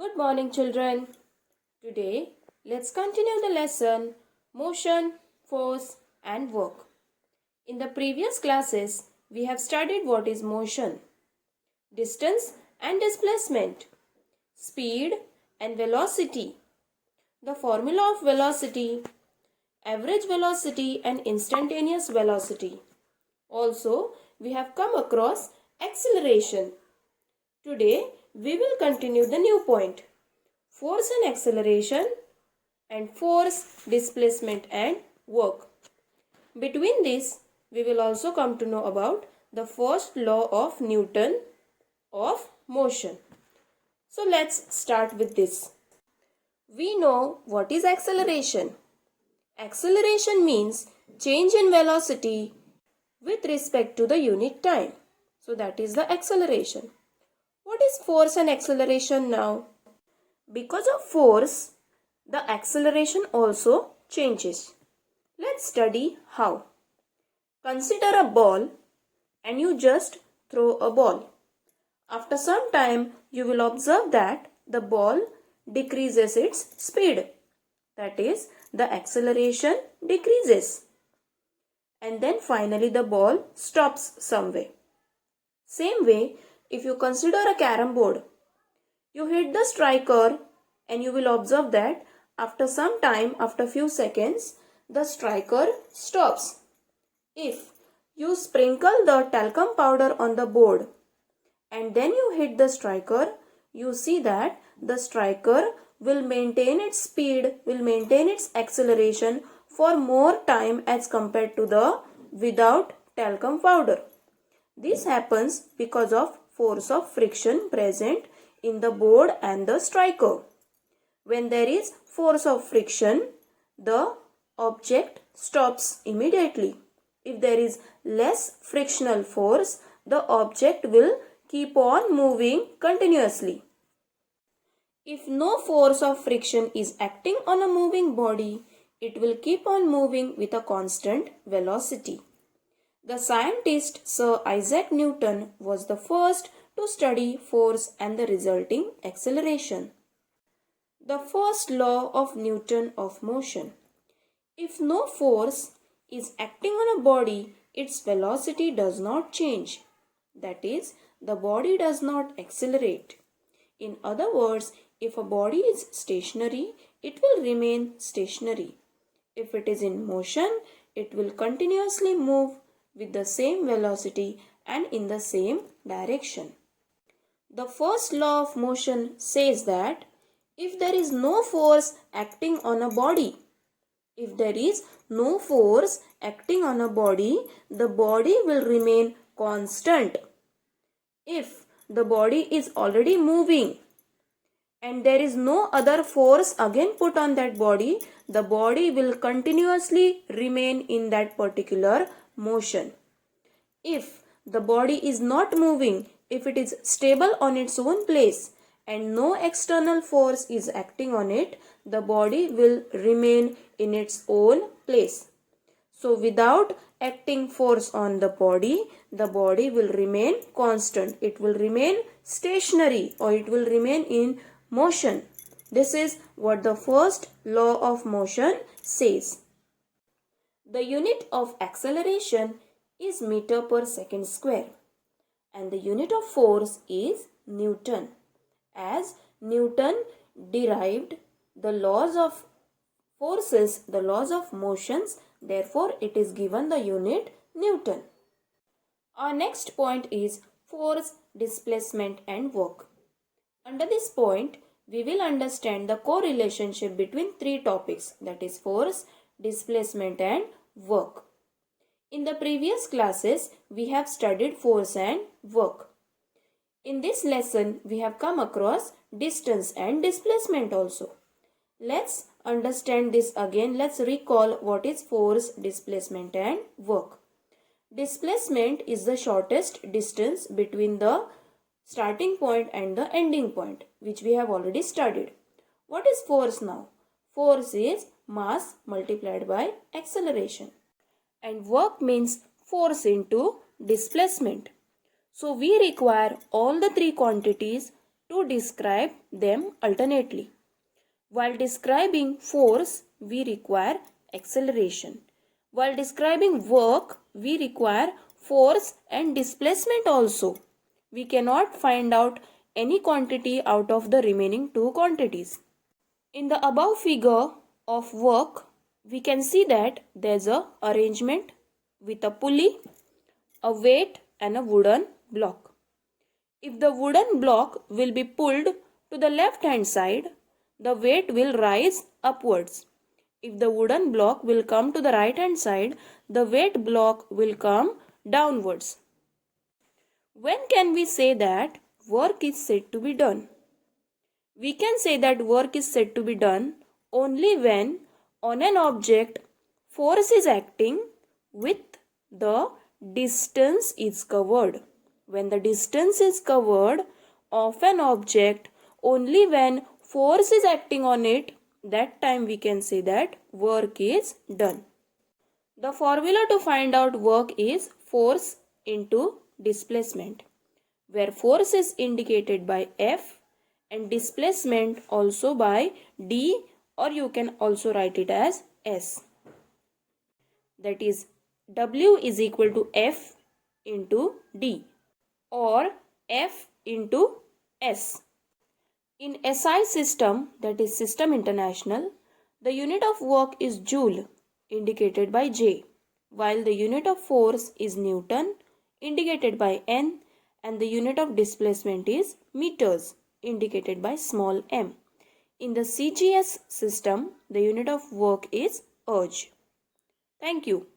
Good morning, children. Today, let's continue the lesson Motion, Force, and Work. In the previous classes, we have studied what is motion, distance and displacement, speed and velocity, the formula of velocity, average velocity, and instantaneous velocity. Also, we have come across acceleration. Today, we will continue the new point force and acceleration and force, displacement and work. Between this, we will also come to know about the first law of Newton of motion. So let's start with this. We know what is acceleration. Acceleration means change in velocity with respect to the unit time. So that is the acceleration. What is force and acceleration now? Because of force, the acceleration also changes. Let's study how. Consider a ball and you just throw a ball. After some time, you will observe that the ball decreases its speed. That is, the acceleration decreases. And then finally the ball stops somewhere. Same way, if you consider a carom board, you hit the striker and you will observe that after some time, after few seconds, the striker stops. If you sprinkle the talcum powder on the board and then you hit the striker, you see that the striker will maintain its speed, will maintain its acceleration for more time as compared to the without talcum powder. This happens because of force of friction present in the board and the striker. When there is force of friction, the object stops immediately. If there is less frictional force, the object will keep on moving continuously. If no force of friction is acting on a moving body, it will keep on moving with a constant velocity. The scientist Sir Isaac Newton was the first to study force and the resulting acceleration. The first law of Newton of motion. If no force is acting on a body, its velocity does not change. That is, the body does not accelerate. In other words, if a body is stationary, it will remain stationary. If it is in motion, it will continuously move with the same velocity and in the same direction. The first law of motion says that if there is no force acting on a body, the body will remain constant. If the body is already moving and there is no other force again put on that body, the body will continuously remain in that particular motion. If the body is not moving, if it is stable on its own place and no external force is acting on it, the body will remain in its own place. So without acting force on the body will remain constant. It will remain stationary or it will remain in motion. This is what the first law of motion says. The unit of acceleration is meter per second square and the unit of force is Newton. As Newton derived the laws of forces, the laws of motions, therefore it is given the unit Newton. Our next point is force, displacement and work. Under this point, we will understand the correlationship between three topics, that is force, displacement and work. In the previous classes, we have studied force and work. In this lesson, we have come across distance and displacement also. Let's understand this again. Let's recall what is force, displacement and work. Displacement is the shortest distance between the starting point and the ending point, which we have already studied. What is force now? Force is mass multiplied by acceleration. And work means force into displacement. So we require all the three quantities to describe them alternately. While describing force, we require acceleration. While describing work, we require force and displacement also. We cannot find out any quantity out of the remaining two quantities. In the above figure of work, we can see that there's a arrangement with a pulley, a weight and a wooden block. If the wooden block will be pulled to the left hand side, the weight will rise upwards. If the wooden block will come to the right hand side, the weight block will come downwards. When can we say that work is said to be done? We can say that work is said to be done only when on an object force is acting with the distance is covered. When the distance is covered of an object, only when force is acting on it, that time we can say that work is done. The formula to find out work is force into displacement, where force is indicated by F and displacement also by D, or you can also write it as S. That is W is equal to F into D or F into S. In SI system, that is System International, the unit of work is Joule indicated by J, while the unit of force is Newton indicated by N, and the unit of displacement is meters indicated by small m. In the CGS system, the unit of work is Erg. Thank you.